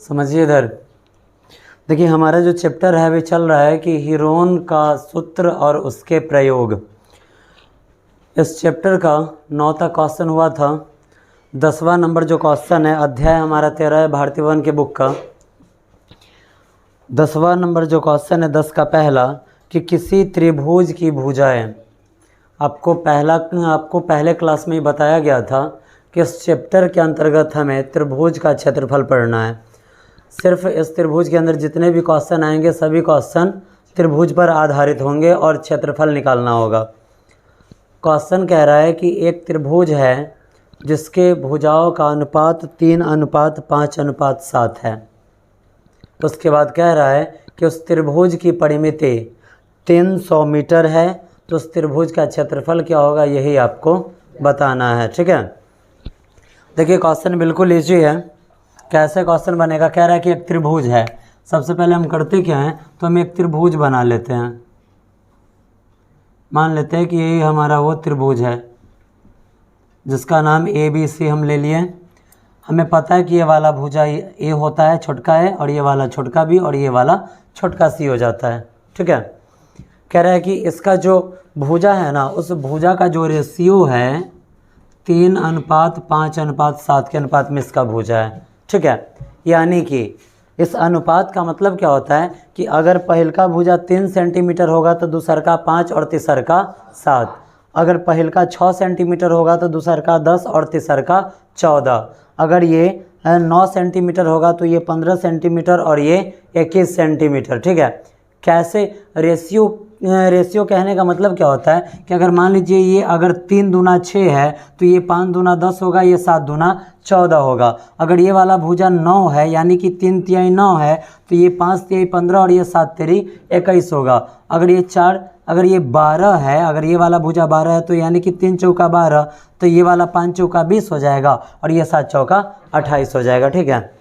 समझिए इधर। देखिए हमारा जो चैप्टर है अभी चल रहा है कि हीरोन का सूत्र और उसके प्रयोग। इस चैप्टर का 9 तक क्वेश्चन हुआ था। 10वां नंबर जो क्वेश्चन है, अध्याय हमारा 13 है भारतीय वन के बुक का। 10वां नंबर जो क्वेश्चन है 10 का पहला कि किसी त्रिभुज की भुजाएं। आपको पहले क्लास में ही बताया गया था कि इस चैप्टर के अंतर्गत हमें त्रिभुज का क्षेत्रफल पढ़ना है। सिर्फ इस त्रिभुज के अंदर जितने भी क्वेश्चन आएंगे सभी क्वेश्चन त्रिभुज पर आधारित होंगे और क्षेत्रफल निकालना होगा। क्वेश्चन कह रहा है कि एक त्रिभुज है जिसके भुजाओं का अनुपात 3:5:7 है। उसके बाद कह रहा है कि उस त्रिभुज की परिमिति 300 मीटर है, तो उस त्रिभुज का क्षेत्रफल क्या होगा यही आपको बताना है। ठीक है, देखिए क्वेश्चन बिल्कुल इजी है। कैसे क्वेश्चन बनेगा, कह रहा है कि एक त्रिभुज है। सबसे पहले हम करते क्या हैं, तो हम एक त्रिभुज बना लेते हैं। मान लेते हैं कि यही हमारा वो त्रिभुज है जिसका नाम ABC हम ले लिए। हमें पता है कि ये वाला भुजा ए होता है, छोटका है, और ये वाला छोटका भी, और ये वाला छोटका सी हो जाता है। ठीक है, कह रहा है कि इसका जो भुजा है ना, उस भुजा का जो रेशियो है 3:5:7 के अनुपात में इसका भुजा है। ठीक है, यानी कि इस अनुपात का मतलब क्या होता है कि अगर पहल का भुजा 3 सेंटीमीटर होगा तो दूसर का 5 और तीसर का 7। अगर पहल का 6 सेंटीमीटर होगा तो दूसर का 10 और तीसर का 14। अगर ये 9 सेंटीमीटर होगा तो ये 15 सेंटीमीटर और ये 21 सेंटीमीटर। ठीक है, कैसे रेशियो कहने का मतलब क्या होता है कि अगर मान लीजिए ये अगर 3 दूना 6 है तो ये 5 दूना 10 होगा, ये 7 दूना 14 होगा। अगर ये वाला भुजा 9 है यानी कि 3 9 है तो ये 5 15 और ये 7 21 होगा। अगर ये 12 है, अगर ये वाला भुजा 12 है तो यानी कि 3 चौका 12, तो ये वाला 5 चौका 20 हो जाएगा और ये 7 चौका 28 हो जाएगा। ठीक है,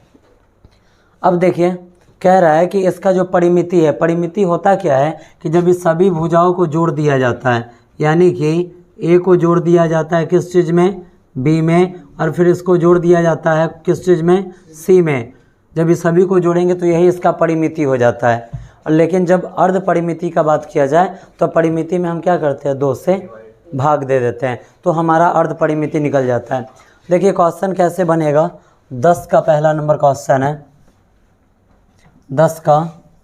अब देखिए कह रहा है कि इसका जो परिमिति है, परिमिति होता क्या है कि जब इस सभी भुजाओं को जोड़ दिया जाता है, यानी कि ए को जोड़ दिया जाता है किस चीज़ में, बी में, और फिर इसको जोड़ दिया जाता है किस चीज़ में, सी में। जब इस सभी को जोड़ेंगे तो यही इसका परिमिति हो जाता है। और लेकिन जब अर्ध परिमिति का बात किया जाए तो परिमिति में हम क्या करते हैं, 2 से भाग दे देते हैं, तो हमारा अर्ध परिमिति निकल जाता है। देखिए क्वेश्चन कैसे बनेगा। 10 का पहला नंबर क्वेश्चन है, 10 का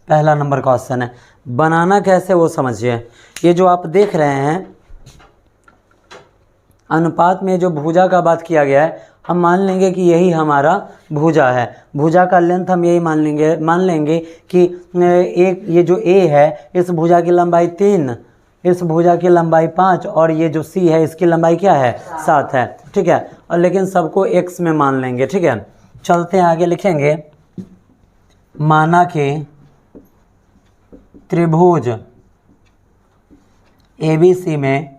पहला नंबर क्वेश्चन है। बनाना कैसे वो समझिए। ये जो आप देख रहे हैं अनुपात में जो भुजा का बात किया गया है, हम मान लेंगे कि यही हमारा भुजा है। भुजा का लेंथ हम यही मान लेंगे कि एक ये जो ए है इस भुजा की लंबाई 3, इस भुजा की लंबाई 5 और ये जो सी है इसकी लंबाई क्या है, 7 है। ठीक है, और लेकिन सबको x में मान लेंगे। ठीक है, चलते हैं आगे, लिखेंगे माना कि त्रिभुज ABC में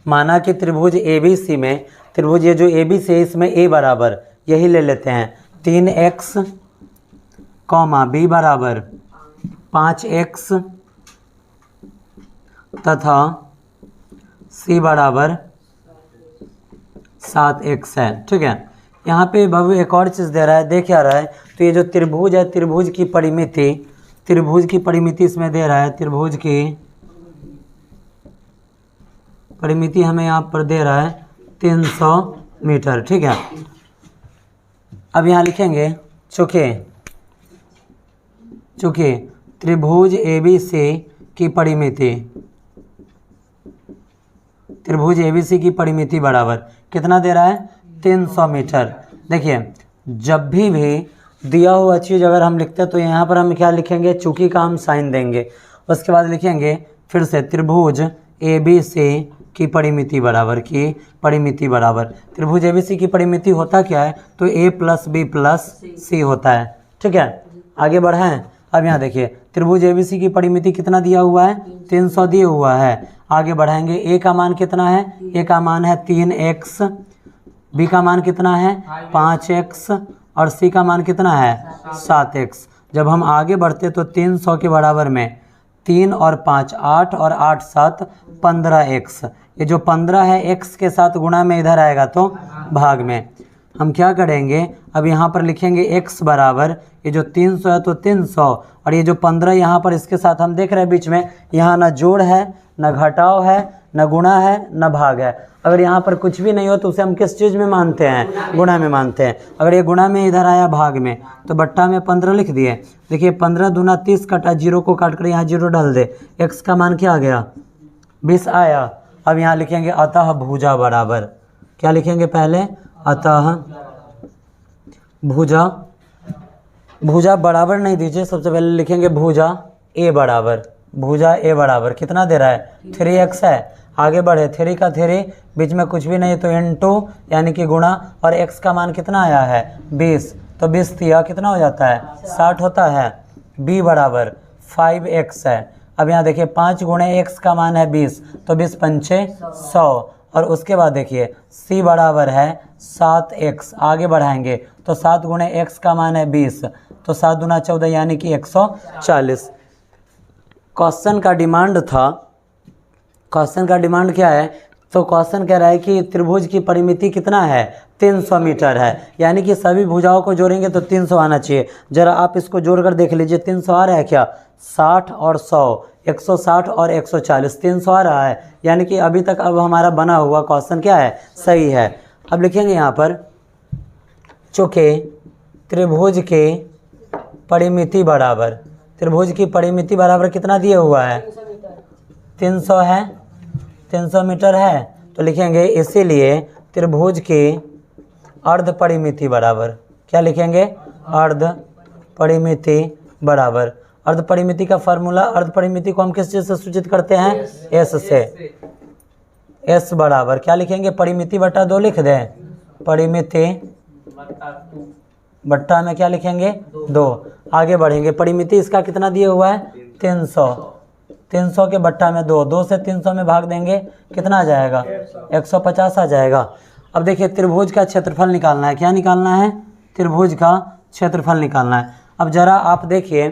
माना कि त्रिभुज ABC में, त्रिभुज ये जो ABC है इसमें a बराबर यही ले लेते हैं 3x, b बराबर 5x तथा c बराबर 7x है। ठीक है, यहाँ पे बाबू एक और चीज़ दे रहा है, देख क्या रहा है, तो ये जो त्रिभुज है त्रिभुज की परिमिति इसमें दे रहा है। त्रिभुज की परिमिति हमें यहाँ पर दे रहा है 300 मीटर। ठीक है, अब यहाँ लिखेंगे चूँकि त्रिभुज ABC की परिमिति बराबर कितना दे रहा है, 300 मीटर। देखिए जब भी दिया हुआ चीज़ अगर हम लिखते हैं तो यहाँ पर हम क्या लिखेंगे, चूँकि का हम साइन देंगे। उसके बाद लिखेंगे फिर से त्रिभुज ABC की परिमिति बराबर त्रिभुज ABC की परिमिति होता क्या है, तो A + B + C होता है। ठीक है, आगे बढ़ाएं। अब यहाँ देखिए त्रिभुज ABC की परिमिति कितना दिया हुआ है, 300 दिया हुआ है। आगे बढ़ाएंगे, A का मान कितना है, A का मान है 3x, B का मान कितना है 5x और C का मान कितना है 7x। जब हम आगे बढ़ते तो 300 के बराबर में 3 और 5 8 और 8 7 15x। ये जो 15 है x के साथ गुणा में इधर आएगा तो भाग में। हम क्या करेंगे, अब यहाँ पर लिखेंगे x बराबर, ये जो 300 है तो 300, और ये जो 15 यहाँ पर इसके साथ हम देख रहे हैं बीच में, यहाँ ना जोड़ है, ना घटाव है, ना गुणा है, ना भाग है। अगर यहाँ पर कुछ भी नहीं हो तो उसे हम किस चीज़ में मानते हैं? गुणा में मानते हैं। अगर ये गुणा में इधर आया भाग में, तो बट्टा में 15 लिख दिए। देखिए 15 दूना 30 कटा, जीरो को काट कर यहाँ जीरो डाल दे, x का मान क्या आ गया? 20 आया। अब यहाँ लिखेंगे अतः भुजा बराबर, क्या लिखेंगे पहले? अतः भुजा, भुजा बराबर नहीं दीजिए, सबसे पहले लिखेंगे भुजा a बराबर, भुजा a बराबर कितना दे रहा है? 3x है। आगे बढ़े, 3 का 3, बीच में कुछ भी नहीं तो इनटू यानी कि गुणा, और x का मान कितना आया है? 20, तो 20 तिया कितना हो जाता है? 60 होता है। b बराबर 5x है। अब यहाँ देखिए 5 गुणे x का मान है 20, तो 20 पंचे 100, और उसके बाद देखिए c बराबर है 7x। आगे बढ़ाएंगे तो 7 गुणे x का मान है 20, तो 7 दूना 14 यानी कि 140। क्वेश्चन का डिमांड था, क्वेश्चन का डिमांड क्या है? तो क्वेश्चन कह रहा है कि त्रिभुज की परिमिति कितना है? 300 मीटर है, यानी कि सभी भुजाओं को जोड़ेंगे तो 300 आना चाहिए। जरा आप इसको जोड़कर देख लीजिए, 300 आ रहा है क्या? 60 और 100, 160 और 140, 300 आ रहा है, यानी कि अभी तक अब हमारा बना हुआ क्वेश्चन क्या है? सही है। अब लिखेंगे यहाँ पर, चूँकि त्रिभुज के परिमिति बराबर, त्रिभुज की परिमिति बराबर कितना दिया हुआ है? 300 है, 300 मीटर है, तो लिखेंगे इसीलिए त्रिभुज की अर्ध परिमिति बराबर, क्या लिखेंगे? अर्ध परिमिति बराबर। अर्ध परिमिति का फार्मूला, अर्ध परिमिति को हम किस चीज़ से सूचित करते हैं? s से। s बराबर क्या लिखेंगे? परिमिति बटा 2 लिख दें, परिमिति बट्टा में क्या लिखेंगे? 2। आगे बढ़ेंगे, परिमिति इसका कितना दिया हुआ है? 300, 300 के बट्टा में 2, 2 से 300 में भाग देंगे, कितना आ जाएगा? 150 आ जाएगा। अब देखिए त्रिभुज का क्षेत्रफल निकालना है। क्या निकालना है? त्रिभुज का क्षेत्रफल निकालना है। अब जरा आप देखिए,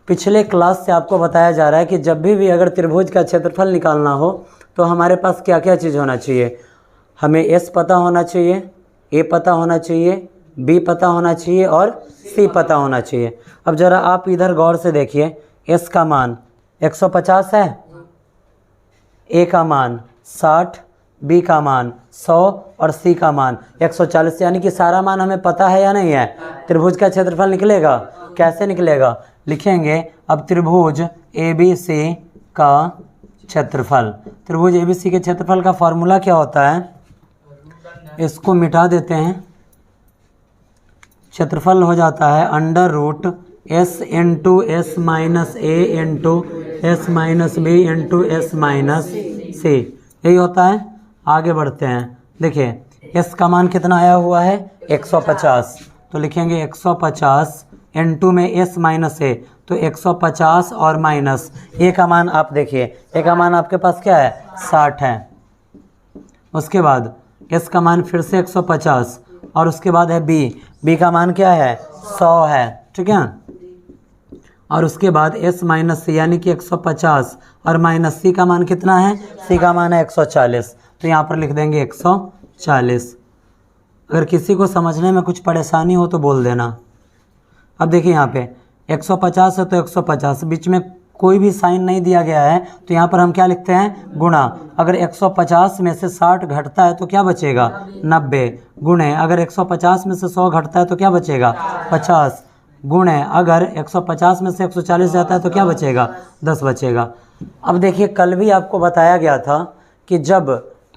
पिछले क्लास से आपको बताया जा रहा है कि जब भी अगर त्रिभुज का क्षेत्रफल निकालना हो तो हमारे पास क्या क्या चीज़ होना चाहिए? हमें s पता होना चाहिए, a पता होना चाहिए, b पता होना चाहिए और c पता होना चाहिए। अब ज़रा आप इधर गौर से देखिए, s का मान 150 है, a का मान 60, b का मान 100 और c का मान 140, यानी कि सारा मान हमें पता है या नहीं है? त्रिभुज का क्षेत्रफल निकलेगा। कैसे निकलेगा? लिखेंगे अब त्रिभुज ABC का क्षेत्रफल। त्रिभुज ABC के क्षेत्रफल का फॉर्मूला क्या होता है? इसको मिटा देते हैं, क्षेत्रफल हो जाता है √s into s minus a into s minus b into s minus c, यही होता है। आगे बढ़ते हैं, देखिए s का मान कितना आया हुआ है? 150, तो लिखेंगे 150 इंटू में s माइनस a, तो 150 और माइनस a का मान आप देखिए, a का मान आपके पास क्या है? 60 है। उसके बाद s का मान फिर से 150, और उसके बाद है b का मान क्या है? 100 है, ठीक है। और उसके बाद s माइनस c यानी कि 150 और माइनस c का मान कितना है? c का मान है 140, तो यहाँ पर लिख देंगे 140। अगर किसी को समझने में कुछ परेशानी हो तो बोल देना। अब देखिए यहाँ पे 150 है तो 150, बीच में कोई भी साइन नहीं दिया गया है, तो यहाँ पर हम क्या लिखते हैं? गुणा। अगर 150 में से 60 घटता है तो क्या बचेगा? 90, गुणे अगर 150 में से 100 घटता है तो क्या बचेगा? 50, गुणे अगर 150 में से 140 जाता है तो क्या बचेगा? 10 बचेगा। अब देखिए कल भी आपको बताया गया था कि जब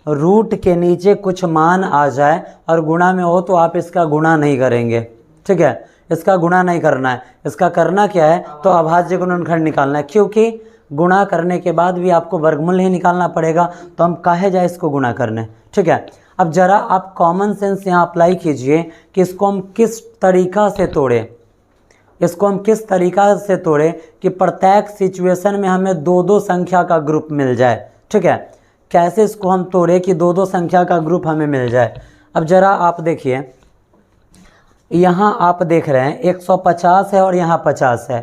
रूट के नीचे कुछ मान आ जाए और गुणा में हो तो आप इसका गुणा नहीं करेंगे, ठीक है? इसका गुणा नहीं करना है। इसका करना क्या है? तो अभाज्य गुणनखंड निकालना है, क्योंकि गुणा करने के बाद भी आपको वर्गमूल ही निकालना पड़ेगा, तो हम काहे जाए इसको गुणा करने, ठीक है। अब जरा आप कॉमन सेंस यहाँ अप्लाई कीजिए कि इसको हम किस तरीका से तोड़ें, इसको हम किस तरीका से तोड़ें कि प्रत्येक सिचुएशन में हमें 2-2 संख्या का ग्रुप मिल जाए, ठीक है। कैसे इसको हम तोड़ें कि 2-2 संख्या का ग्रुप हमें मिल जाए? अब जरा आप देखिए, यहाँ आप देख रहे हैं 150 है और यहाँ 50 है,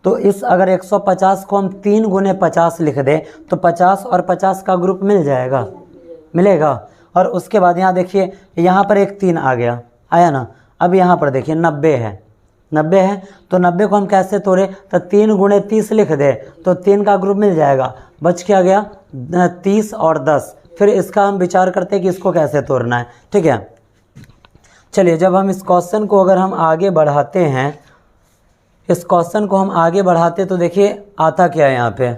तो इस अगर 150 को हम 3 गुने 50 लिख दें तो 50 और 50 का ग्रुप मिल जाएगा, मिलेगा। और उसके बाद यहाँ देखिए, यहाँ पर एक 3 आ गया, आया ना, अब यहाँ पर देखिए 90 है, 90 है तो 90 को हम कैसे तोड़े, तो 3 गुणे 30 लिख दे तो 3 का ग्रुप मिल जाएगा। बच क्या गया 30 और 10। फिर इसका हम विचार करते हैं कि इसको कैसे तोड़ना है। ठीक है, चलिए जब हम इस क्वेश्चन को अगर हम आगे बढ़ाते हैं, इस क्वेश्चन को हम आगे बढ़ाते तो देखिए आता क्या है यहाँ पे,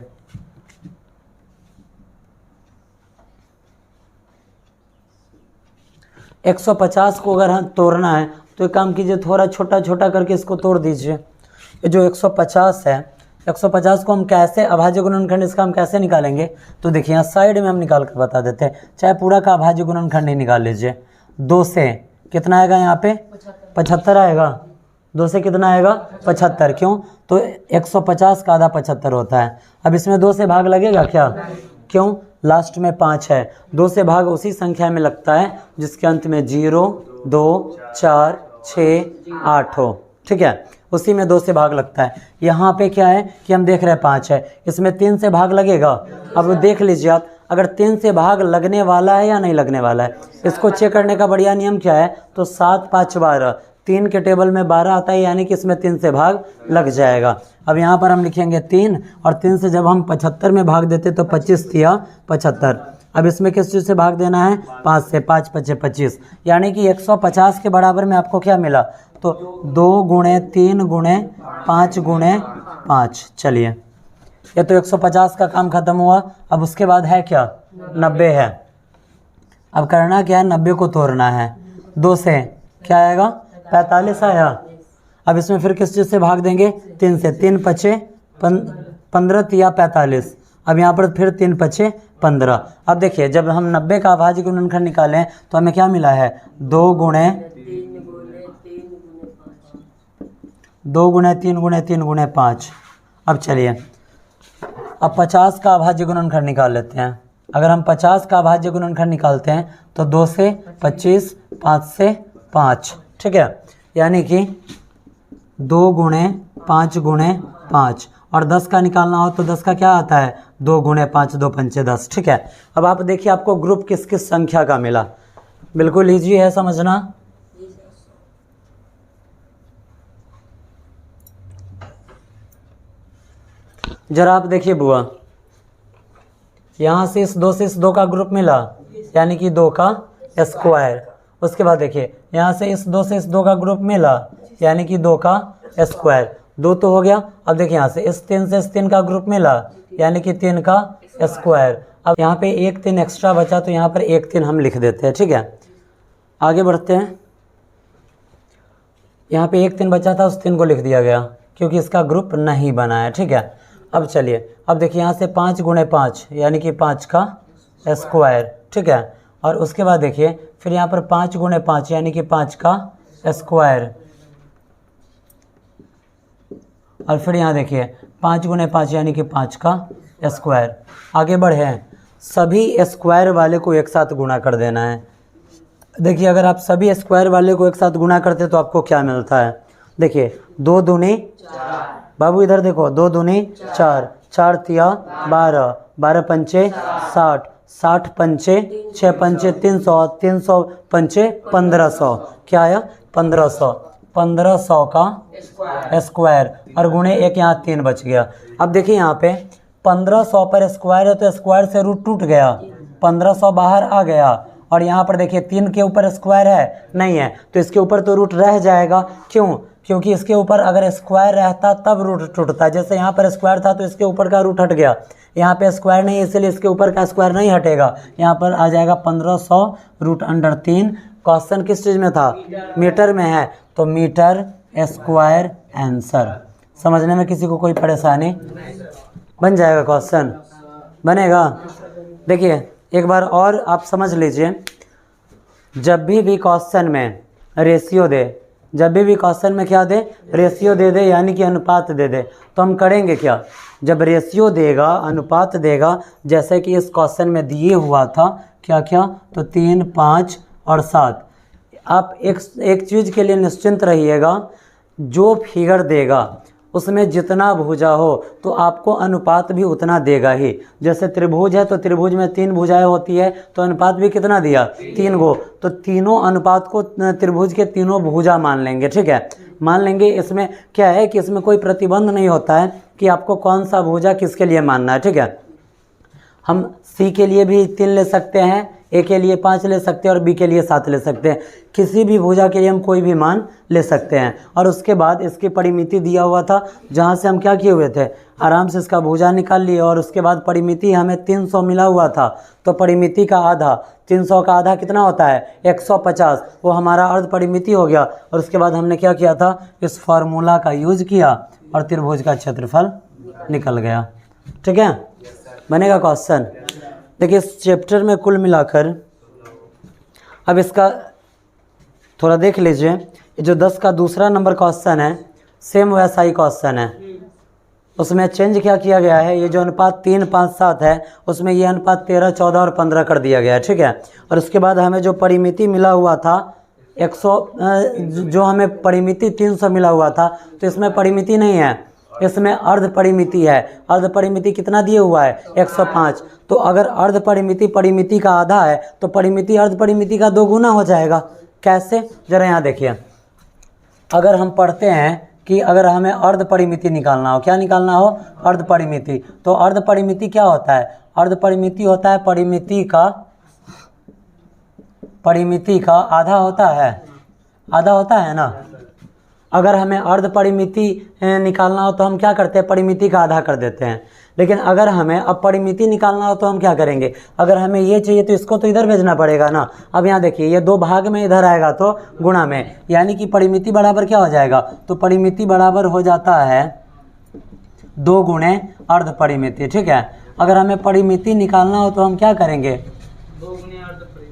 एक 150 को अगर हम तोड़ना है तो एक काम कीजिए, थोड़ा छोटा छोटा करके इसको तोड़ दीजिए। ये जो 150 है, 150 को हम कैसे अभाज्य गुणनखंड इसका हम कैसे निकालेंगे, तो देखिए यहाँ साइड में हम निकाल कर बता देते हैं, चाहे पूरा का अभाज्य गुणनखंड ही निकाल लीजिए। 2 से कितना आएगा यहाँ पे 75 आएगा, 2 से कितना आएगा 75, क्यों तो 150 का आधा 75 होता है। अब इसमें 2 से भाग लगेगा क्या, क्यों लास्ट में 5 है, 2 से भाग उसी संख्या में लगता है जिसके अंत में 0, 2, 4, 6, 8 हो। ठीक है, उसी में 2 से भाग लगता है। यहाँ पे क्या है कि हम देख रहे हैं 5 है, इसमें 3 से भाग लगेगा। अब देख लीजिए आप, अगर 3 से भाग लगने वाला है या नहीं लगने वाला है, इसको चेक करने का बढ़िया नियम क्या है, तो 7, 5, 12, 3 के टेबल में 12 आता है, यानी कि इसमें 3 से भाग लग जाएगा। अब यहाँ पर हम लिखेंगे 3 और 3 से जब हम 75 में भाग देते तो 25 दिया 75। अब इसमें किस चीज़ से भाग देना है, 5 से, 5 5 25, यानी कि 150 के बराबर में आपको क्या मिला, तो 2 गुणे 3 गुणे 5 गुणे 5। चलिए ये तो 150 का काम खत्म हुआ। अब उसके बाद है क्या 90 है। अब करना क्या है, 90 को तोड़ना है। 2 से क्या आएगा 45 आया। अब इसमें फिर किस चीज़ से भाग देंगे, 3 से, 3 पचे 15 तिया 45। अब यहाँ पर फिर 3 पचे 15। अब देखिए जब हम 90 का अभाज्य गुणनखंड निकालें तो हमें क्या मिला है, 2 गुणे 3 गुणे 3 गुणे 5। अब चलिए अब 50 का अभाज्य गुणनखंड निकाल लेते हैं। अगर हम 50 का अभाज्य गुणनखंड निकालते हैं तो 2 से 25, 5 से 5। ठीक है, यानी कि 2 गुणे 5 गुणे 5, और 10 का निकालना हो तो 10 का क्या आता है, 2 गुणे 5, 2 पंचे 10। ठीक है, अब आप देखिए आपको ग्रुप किस किस संख्या का मिला, बिल्कुल ईजी है समझना। जरा आप देखिए बुआ, यहाँ से इस 2 का ग्रुप मिला, यानी कि 2 का स्क्वायर। उसके बाद देखिए यहाँ से इस 2 का ग्रुप मिला, यानी कि 2 का स्क्वायर। 2 तो हो गया। अब देखिए यहाँ से इस 3 का ग्रुप मिला, यानी कि 3 का स्क्वायर। अब यहाँ पे 1 3 एक्स्ट्रा बचा तो यहाँ पर 1 3 हम लिख देते हैं। ठीक है, आगे बढ़ते हैं। यहाँ पे 1 3 बचा था, उस 3 को लिख दिया गया क्योंकि इसका ग्रुप नहीं बना है। ठीक है, अब चलिए अब देखिए यहाँ से 5 गुणे 5, यानी कि 5 का स्क्वायर। ठीक है, और उसके बाद देखिए फिर यहाँ पर 5 गुणे 5, यानी कि 5 का स्क्वायर। और फिर यहाँ देखिए 5 गुणे 5, यानी कि 5 का स्क्वायर। आगे बढ़े, सभी स्क्वायर वाले को एक साथ गुणा कर देना है। देखिए अगर आप सभी स्क्वायर वाले को एक साथ गुणा करते तो आपको क्या मिलता है, देखिए 2 दूनी 4, बाबू इधर देखो 2 दूनी 4, 4 तिया 12, 12 पंचे 60, 60 पंचे 6 पंचे 300, 300 पंचे 1500। क्या आया 1500, 1500 का स्क्वायर, और गुणे 1 यहाँ 3 बच गया। अब देखिए यहाँ पे 1500 पर स्क्वायर है तो स्क्वायर से रूट टूट गया, 1500 बाहर आ गया। और यहाँ पर देखिए 3 के ऊपर स्क्वायर है नहीं है, तो इसके ऊपर तो रूट रह जाएगा। क्यों, क्योंकि इसके ऊपर अगर स्क्वायर रहता तब रूट टूटता। जैसे यहाँ पर स्क्वायर था तो इसके ऊपर का रूट हट गया, यहाँ पे स्क्वायर नहीं है इसलिए इसके ऊपर का स्क्वायर नहीं हटेगा। यहाँ पर आ जाएगा 1500 रूट अंडर 3। क्वेश्चन किस चीज़ में था, मीटर में है, तो मीटर स्क्वायर आंसर। समझने में किसी को कोई परेशानी, बन जाएगा क्वेश्चन, बनेगा। देखिए एक बार और आप समझ लीजिए, जब भी क्वेश्चन में रेशियो दे, जब भी क्वेश्चन में क्या दे, रेशियो दे दे, यानी कि अनुपात दे दे, तो हम करेंगे क्या, जब रेशियो देगा अनुपात देगा, जैसे कि इस क्वेश्चन में दिए हुआ था क्या क्या, तो 3 5 और 7। आप एक चीज़ के लिए निश्चिंत रहिएगा, जो फिगर देगा उसमें जितना भुजा हो तो आपको अनुपात भी उतना देगा ही। जैसे त्रिभुज है तो त्रिभुज में 3 भुजाएं होती है तो अनुपात भी कितना दिया, 3 गो। तो तीनों अनुपात को त्रिभुज के तीनों भुजा मान लेंगे, ठीक है, मान लेंगे। इसमें क्या है कि इसमें कोई प्रतिबंध नहीं होता है कि आपको कौन सा भुजा किसके लिए मानना है, ठीक है। हम सी के लिए भी 3 ले सकते हैं, ए के लिए 5 ले सकते हैं और बी के लिए 7 ले सकते हैं। किसी भी भुजा के लिए हम कोई भी मान ले सकते हैं। और उसके बाद इसकी परिमिति दिया हुआ था, जहाँ से हम क्या किए हुए थे, आराम से इसका भुजा निकाल लिए। और उसके बाद परिमिति हमें 300 मिला हुआ था, तो परिमिति का आधा, 300 का आधा कितना होता है, 150, वो हमारा अर्ध परिमिति हो गया। और उसके बाद हमने क्या किया था, इस फार्मूला का यूज किया और त्रिभुज का क्षेत्रफल निकल गया, ठीक है। बनेगा क्वेश्चन। देखिए इस चैप्टर में कुल मिलाकर, अब इसका थोड़ा देख लीजिए, ये जो 10 का दूसरा नंबर क्वेश्चन है सेम वैसा ही क्वेश्चन है। उसमें चेंज क्या किया गया है, ये जो अनुपात 3, 5, 7 है उसमें ये अनुपात 13, 14 और 15 कर दिया गया है, ठीक है। और उसके बाद हमें जो परिमिति मिला हुआ था 100, जो हमें परिमिति 300 मिला हुआ था, तो इसमें परिमिति नहीं है, इसमें अर्ध परिमिति है। अर्ध परिमिति कितना दिया हुआ है, 105। तो अगर अर्ध परिमिति परिमिति का आधा है तो परिमिति अर्ध परिमिति का 2 गुना हो जाएगा। कैसे, जरा यहाँ देखिए। अगर हम पढ़ते हैं कि अगर हमें अर्ध परिमिति निकालना हो, क्या निकालना हो, अर्ध परिमिति, तो अर्ध परिमिति क्या होता है, अर्ध परिमिति होता है परिमिति का आधा होता है, आधा होता है ना। अगर हमें अर्ध परिमिति निकालना हो तो हम क्या करते हैं, परिमिति का आधा कर देते हैं। लेकिन अगर हमें अब परिमिति निकालना हो तो हम क्या करेंगे, अगर हमें ये चाहिए तो इसको तो इधर भेजना पड़ेगा ना। अब यहाँ देखिए ये 2 भाग में इधर आएगा तो गुणा में, यानी कि परिमिति बराबर क्या हो जाएगा, तो परिमिति बराबर हो जाता है 2 गुणे अर्ध परिमिति, ठीक है। अगर हमें परिमिति निकालना हो तो हम क्या करेंगे, 2 गुणे अर्ध परिमिति।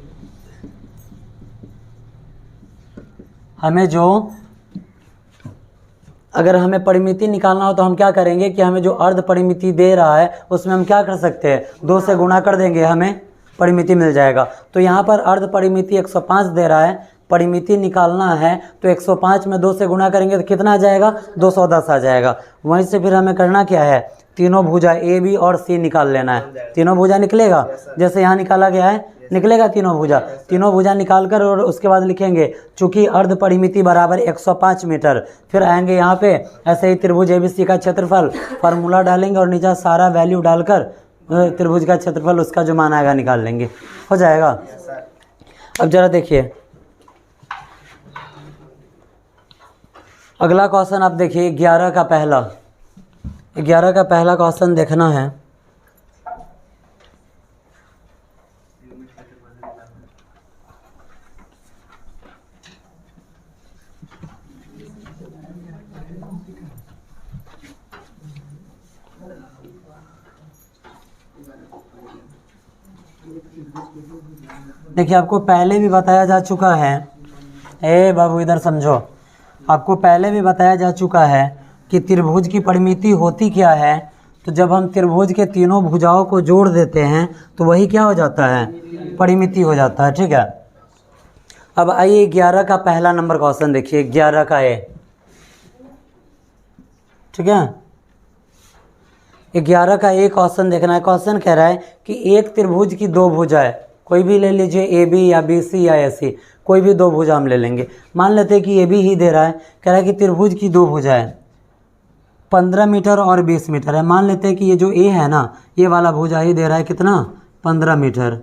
अगर हमें परिमिति निकालना हो तो हम क्या करेंगे कि हमें जो अर्ध परिमिति दे रहा है उसमें हम क्या कर सकते हैं, 2 से गुणा कर देंगे, हमें परिमिति मिल जाएगा। तो यहाँ पर अर्ध परिमिति 105 दे रहा है, परिमिति निकालना है तो 105 में 2 से गुणा करेंगे तो कितना आ जाएगा, 210 आ जाएगा। वहीं से फिर हमें करना क्या है, तीनों भुजा ए बी और सी निकाल लेना है। तीनों भुजा निकलेगा, जैसे यहाँ निकाला गया है, निकलेगा तीनों भुजा निकाल कर, और उसके बाद लिखेंगे चूंकि अर्ध परिमिति बराबर 105 मीटर। फिर आएंगे यहाँ पे ऐसे ही त्रिभुज एबीसी का क्षेत्रफल, फार्मूला डालेंगे और नीचे सारा वैल्यू डालकर त्रिभुज का क्षेत्रफल उसका जो मान आएगा निकाल लेंगे, हो जाएगा। अब जरा देखिए अगला क्वेश्चन, आप देखिए 11 का पहला क्वेश्चन देखना है। देखिए आपको पहले भी बताया जा चुका है, ए बाबू इधर समझो, आपको पहले भी बताया जा चुका है कि त्रिभुज की परिमिति होती क्या है। तो जब हम त्रिभुज के तीनों भुजाओं को जोड़ देते हैं तो वही क्या हो जाता है, परिमिति हो जाता है, ठीक है। अब आइए 11 का पहला नंबर क्वेश्चन देखिए, 11 का ए, ठीक है। 11 का एक क्वेश्चन देखना है। क्वेश्चन कह रहा है कि एक त्रिभुज की 2 भुजाएं, कोई भी ले लीजिए, ए बी या बी सी या ए सी, कोई भी 2 भुजा हम ले लेंगे। मान लेते हैं कि ए बी ही दे रहा है, कह रहा है कि त्रिभुज की 2 भुजाएं 15 मीटर और 20 मीटर है। मान लेते हैं कि ये जो ए है ना, ये वाला भुजा ही दे रहा है कितना, 15 मीटर,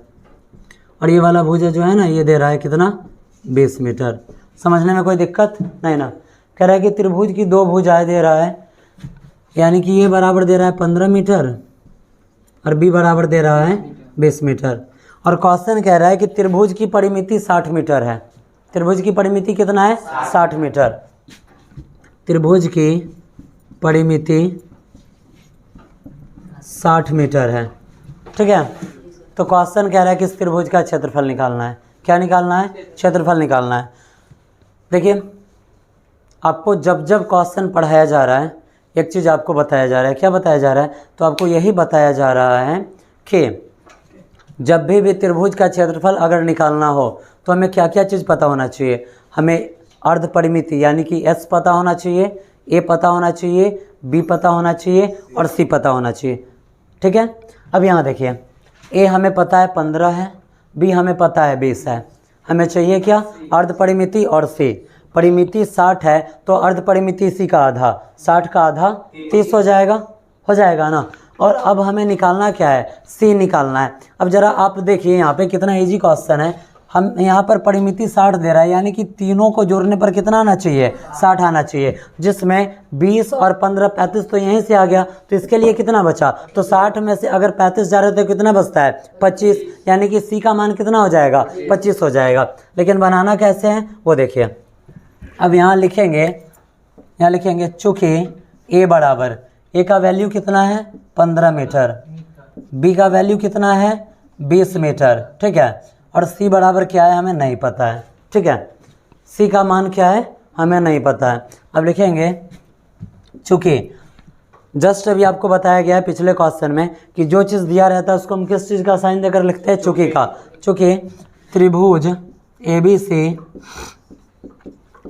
और ये वाला भुजा जो है ना ये दे रहा है कितना, 20 मीटर। समझने में कोई दिक्कत नहीं ना। कह रहा है कि त्रिभुज की 2 भुजाएं दे रहा है, यानी कि ये बराबर दे रहा है 15 मीटर और बी बराबर दे रहा है 20 मीटर। और क्वेश्चन कह रहा है कि त्रिभुज की परिमिति 60 मीटर है। त्रिभुज की परिमिति कितना है, 60 मीटर। त्रिभुज की परिमिति 60 मीटर है, ठीक है। तो क्वेश्चन कह रहा है कि इस त्रिभुज का क्षेत्रफल निकालना है। क्या निकालना है, क्षेत्रफल निकालना है। देखिए आपको जब जब क्वेश्चन पढ़ाया जा रहा है एक चीज़ आपको बताया जा रहा है। क्या बताया जा रहा है, तो आपको यही बताया जा रहा है कि जब भी त्रिभुज का क्षेत्रफल अगर निकालना हो तो हमें क्या क्या चीज़ पता होना चाहिए। हमें अर्ध परिमिति यानी कि एस पता होना चाहिए, ए पता होना चाहिए, बी पता होना चाहिए और सी पता होना चाहिए। ठीक है, अब यहाँ देखिए, ए हमें पता है 15 है, बी हमें पता है 20 है, हमें चाहिए क्या, अर्ध परिमिति और सी। परिमिति 60 है तो अर्ध परिमिति सी का आधा, 60 का आधा 30 हो जाएगा ना। और अब हमें निकालना क्या है, सी निकालना है। अब जरा आप देखिए यहाँ पे कितना इजी क्वेश्चन है। हम यहाँ पर परिमिति 60 दे रहा है, यानी कि तीनों को जोड़ने पर कितना आना चाहिए, 60 आना चाहिए, जिसमें 20 और 15 35 तो यहीं से आ गया, तो इसके लिए कितना बचा, तो 60 में से अगर 35 जा रहे तो कितना बचता है, 25, यानी कि सी का मान कितना हो जाएगा, 25 हो जाएगा। लेकिन बनाना कैसे है वो देखिए। अब यहाँ लिखेंगे चूँकि ए बराबर, ए का वैल्यू कितना है 15 मीटर, बी का वैल्यू कितना है 20 मीटर, ठीक है, और सी बराबर क्या है हमें नहीं पता है। ठीक है, सी का मान क्या है हमें नहीं पता है। अब लिखेंगे चूँकि जस्ट अभी आपको बताया गया है पिछले क्वेश्चन में कि जो चीज़ दिया रहता है उसको हम किस चीज़ का साइन देकर लिखते हैं, चूँकि का। चूँकि त्रिभुज ABC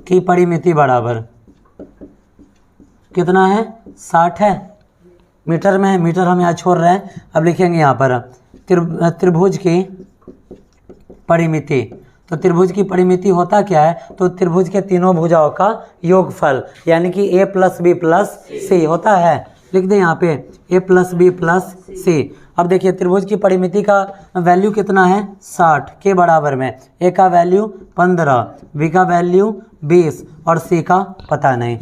की परिमिति बराबर कितना है, 60 है, मीटर में है, मीटर हम यहाँ छोड़ रहे हैं। अब लिखेंगे यहाँ पर त्रिभुज की परिमिति, तो त्रिभुज की परिमिति होता क्या है, तो त्रिभुज के तीनों भुजाओं का योगफल, यानी कि A + B + C होता है। लिख दें यहाँ पे A + B + C। अब देखिए त्रिभुज की परिमिति का वैल्यू कितना है 60 के बराबर में, A का वैल्यू 15, B का वैल्यू 20 और C का पता नहीं।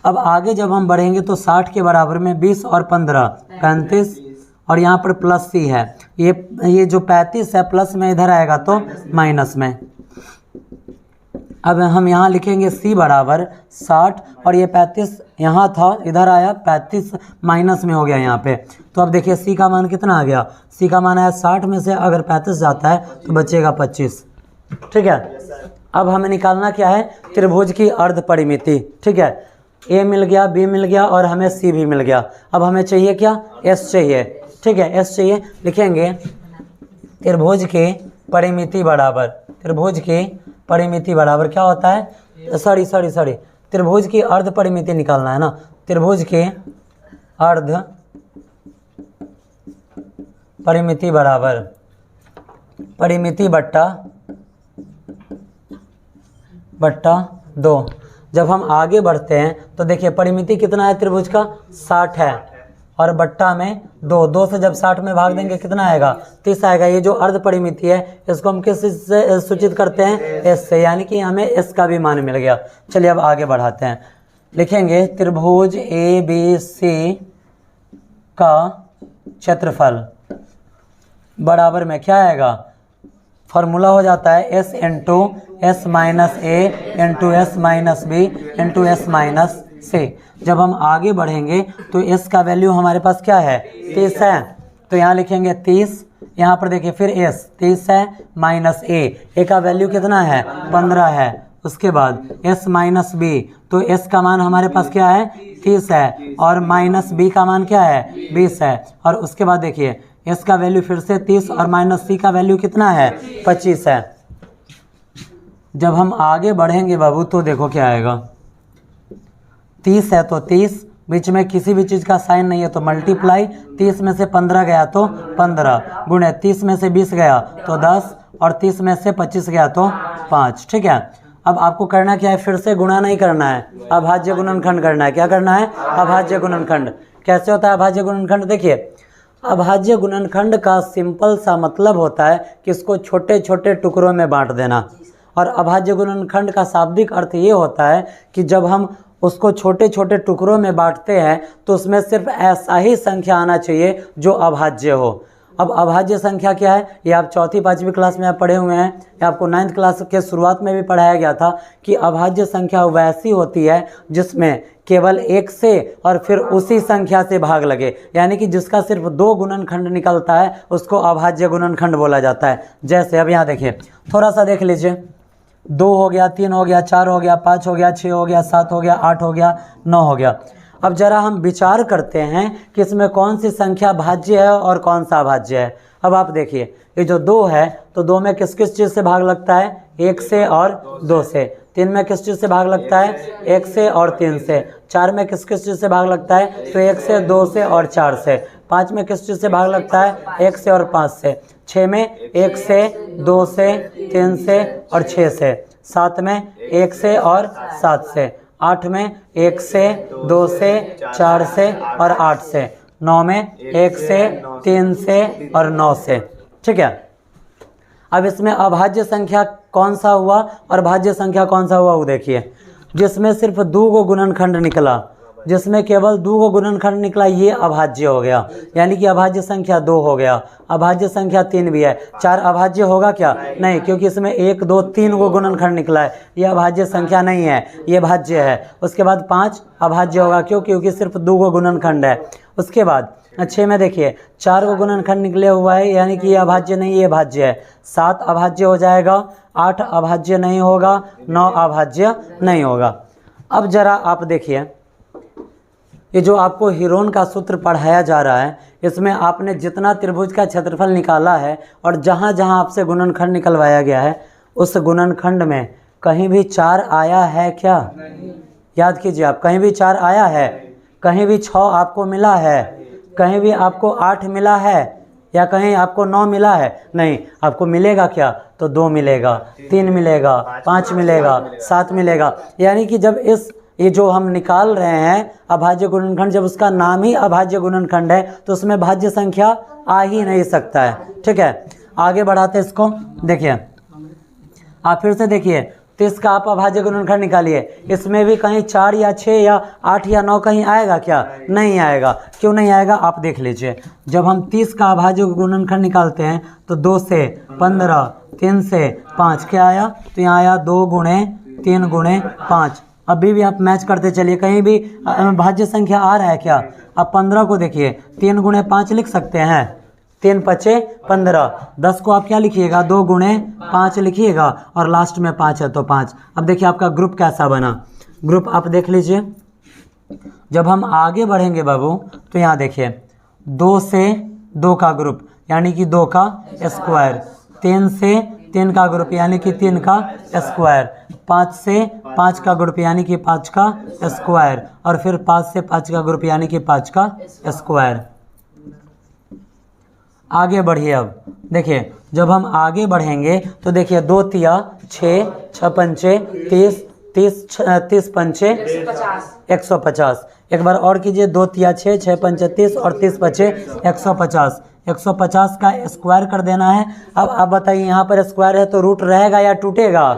अब आगे जब हम बढ़ेंगे तो 60 के बराबर में 20 और 15 35 और यहाँ पर प्लस सी है, ये जो 35 है प्लस में इधर आएगा तो माइनस में। अब हम यहाँ लिखेंगे सी बराबर 60 और ये 35 यहाँ था इधर आया 35 माइनस में हो गया यहाँ पे। तो अब देखिए सी का मान कितना आ गया, सी का मान आया 60 में से अगर 35 जाता है तो बचेगा 25। ठीक है, अब हमें निकालना क्या है, त्रिभुज की अर्ध परिमिति। ठीक है, ए मिल गया, बी मिल गया और हमें सी भी मिल गया। अब हमें चाहिए क्या, एस चाहिए। ठीक है, एस चाहिए, लिखेंगे त्रिभुज की परिमिति बराबर, त्रिभुज की परिमिति बराबर क्या होता है, सॉरी त्रिभुज की अर्ध परिमिति निकालना है ना, त्रिभुज की अर्ध परिमिति बराबर परिमिति बट्टा 2। जब हम आगे बढ़ते हैं तो देखिए परिमिति कितना है त्रिभुज का 60 है और बट्टा में 2 से जब 60 में भाग देंगे कितना आएगा 30 आएगा। ये जो अर्ध परिमिति है इसको हम किस से सूचित करते हैं, एस से, यानी कि हमें एस का भी मान मिल गया। चलिए अब आगे बढ़ाते हैं, लिखेंगे त्रिभुज ABC का क्षेत्रफल बराबर में क्या आएगा, फॉर्मूला हो जाता है S × S - A × S - B × S - C। जब हम आगे बढ़ेंगे तो S का वैल्यू हमारे पास क्या है 30 है, तो यहाँ लिखेंगे 30, यहाँ पर देखिए फिर S 30 है माइनस A का वैल्यू कितना है 15 है। उसके बाद S - B, तो S का मान हमारे पास क्या है 30 है और माइनस B का मान क्या है 20 है। और उसके बाद देखिए S का वैल्यू फिर से 30 और माइनस C का वैल्यू कितना है 25 है। जब हम आगे बढ़ेंगे बाबू तो देखो क्या आएगा, 30 है तो 30, बीच में किसी भी चीज़ का साइन नहीं है तो मल्टीप्लाई, 30 में से 15 गया तो 15 गुणे 30 में से 20 गया तो 10 और 30 में से 25 गया तो 5। ठीक है, अब आपको करना क्या है, फिर से गुणा नहीं करना है, अभाज्य गुणनखंड करना है। क्या करना है, अभाज्य गुणनखंड। कैसे होता है अभाज्य गुणनखंड, देखिए अभाज्य गुणनखंड का सिंपल सा मतलब होता है कि इसको छोटे छोटे टुकड़ों में बांट देना। और अभाज्य गुणनखंड का शाब्दिक अर्थ ये होता है कि जब हम उसको छोटे छोटे टुकड़ों में बांटते हैं तो उसमें सिर्फ ऐसा ही संख्या आना चाहिए जो अभाज्य हो। अब अभाज्य संख्या क्या है, ये आप 4वीं-5वीं क्लास में आप पढ़े हुए हैं, या आपको 9th क्लास के शुरुआत में भी पढ़ाया गया था कि अभाज्य संख्या वैसी होती है जिसमें केवल 1 से और फिर उसी संख्या से भाग लगे, यानी कि जिसका सिर्फ 2 गुणनखंड निकलता है उसको अभाज्य गुणनखंड बोला जाता है। जैसे अब यहाँ देखिए, थोड़ा सा देख लीजिए, 2 हो गया, 3 हो गया, 4 हो गया, 5 हो गया, 6 हो गया, 7 हो गया, 8 हो गया, 9 हो गया। अब जरा हम विचार करते हैं कि इसमें कौन सी संख्या भाज्य है और कौन सा अभाज्य है। अब आप देखिए, ये जो 2 है तो 2 में किस किस चीज़ से भाग लगता है, 1 से और 2 से। 3 में किस चीज़ से भाग लगता है? 1 से और 3 से। 4 में किस किस चीज़ से भाग लगता है? तो 1 से, 2 से और 4 से। 5 में किस चीज़ से भाग लगता है? 1 से और 5 से। 6 में 1 से, 2 से, 3 से और 6 से। 7 में 1 से और 7 से। 8 में 1 से, 2 से, 4 से और 8 से। 9 में 1 से, 3 से और 9 से। ठीक है, अब इसमें अभाज्य संख्या कौन सा हुआ और भाज्य संख्या कौन सा हुआ वो देखिए। जिसमें सिर्फ 2 को गुणनखंड निकला, जिसमें केवल 2 को गुणनखंड निकला, ये अभाज्य हो गया, यानी कि अभाज्य संख्या 2 हो गया। अभाज्य संख्या 3 भी है। 4 अभाज्य होगा क्या? नहीं, क्योंकि इसमें 1, 2, 3 को गुणनखंड निकला है, ये अभाज्य संख्या नहीं है, ये भाज्य है। उसके बाद 5 अभाज्य होगा, क्यों? क्योंकि सिर्फ 2 को गुणनखंड है। उसके बाद 6 में देखिए 4 को गुणनखंड निकले हुआ है, यानी कि ये अभाज्य नहीं, ये भाज्य है। 7 अभाज्य हो जाएगा, 8 अभाज्य नहीं होगा, 9 अभाज्य नहीं होगा। अब जरा आप देखिए, ये जो आपको हीरोन का सूत्र पढ़ाया जा रहा है, इसमें आपने जितना त्रिभुज का क्षेत्रफल निकाला है और जहाँ जहाँ आपसे गुणनखंड निकलवाया गया है, उस गुणनखंड में कहीं भी 4 आया है क्या? याद कीजिए आप, कहीं भी 4 आया है? कहीं भी 6 आपको मिला है? कहीं भी आपको 8 मिला है? या कहीं आपको 9 मिला है? नहीं। आपको मिलेगा क्या? तो 2 मिलेगा, 3 मिलेगा, 5 मिलेगा, 7 मिलेगा। यानी कि जब ये जो हम निकाल रहे हैं अभाज्य गुणनखंड, जब उसका नाम ही अभाज्य गुणनखंड है, तो उसमें भाज्य संख्या आ ही नहीं सकता है। ठीक है, आगे बढ़ाते इसको। देखिए, आप फिर से देखिए, 30 का आप अभाज्य गुणनखंड निकालिए, इसमें भी कहीं 4 या 6 या 8 या 9 कहीं आएगा क्या? नहीं आएगा। क्यों नहीं आएगा? आप देख लीजिए, जब हम 30 का अभाज्य गुणनखंड निकालते हैं तो 2 से 15, 3 से 5 क्या आया? तो यहाँ आया 2 गुणे 3 गुणे 5। अभी भी आप मैच करते चलिए, कहीं भी भाज्य संख्या आ रहा है क्या? अब 15 को देखिए, 3 गुणे 5 लिख सकते हैं, 3 पचे 15। 10 को आप क्या लिखिएगा? 2 गुणे 5 लिखिएगा, और लास्ट में 5 है तो 5। अब देखिए आपका ग्रुप कैसा बना। ग्रुप आप देख लीजिए, जब हम आगे बढ़ेंगे बाबू, तो यहाँ देखिए 2 से 2 का ग्रुप, यानी कि 2 का स्क्वायर। 3 से 3 का ग्रुप, यानी कि 3 का स्क्वायर। 5 से 5 का ग्रुप, यानी कि 5 का स्क्वायर। और फिर 5 से 5 का ग्रुप, यानी कि 5 का स्क्वायर। आगे बढ़िए। अब देखिए, जब हम आगे बढ़ेंगे तो देखिए 2 तिया 6, 6 पंचे 30, 30 पंचे 150। एक बार और कीजिए, 2 तिया 6, 6 पंचे 30 और 30 पचे 150। 150 का स्क्वायर कर देना है। अब आप बताइए, यहाँ पर स्क्वायर है तो रूट रहेगा या टूटेगा?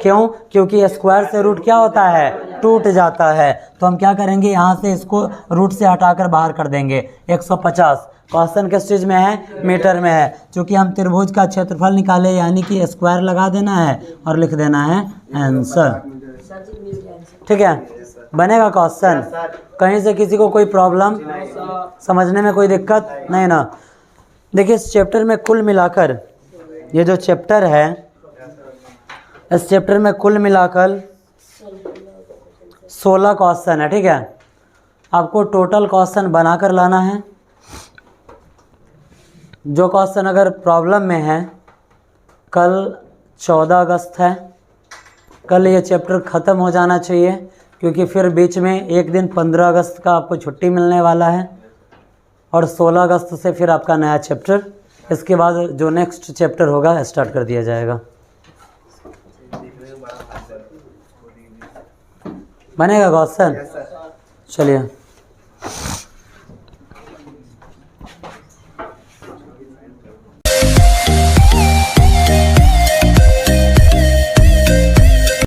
क्यों? क्योंकि स्क्वायर से रूट क्या होता है? टूट जाता है। तो हम क्या करेंगे, यहाँ से इसको रूट से हटाकर बाहर कर देंगे। 150 क्वेश्चन किस चीज़ में है? मीटर में है। चूँकि हम त्रिभुज का क्षेत्रफल निकाले, यानी कि स्क्वायर लगा देना है और लिख देना है आंसर। ठीक है, बनेगा क्वेश्चन? कहीं से किसी को कोई प्रॉब्लम, समझने में कोई दिक्कत नहीं ना? देखिए, इस चैप्टर में कुल मिलाकर, ये जो चैप्टर है, इस चैप्टर में कुल मिलाकर 16 क्वेश्चन है। ठीक है, आपको टोटल क्वेश्चन बनाकर लाना है। जो क्वेश्चन अगर प्रॉब्लम में है, कल 14 अगस्त है, कल ये चैप्टर ख़त्म हो जाना चाहिए, क्योंकि फिर बीच में एक दिन 15 अगस्त का आपको छुट्टी मिलने वाला है, और 16 अगस्त से फिर आपका नया चैप्टर, इसके बाद जो नेक्स्ट चैप्टर होगा स्टार्ट कर दिया जाएगा। बनेगा क्वेश्चन? चलिए।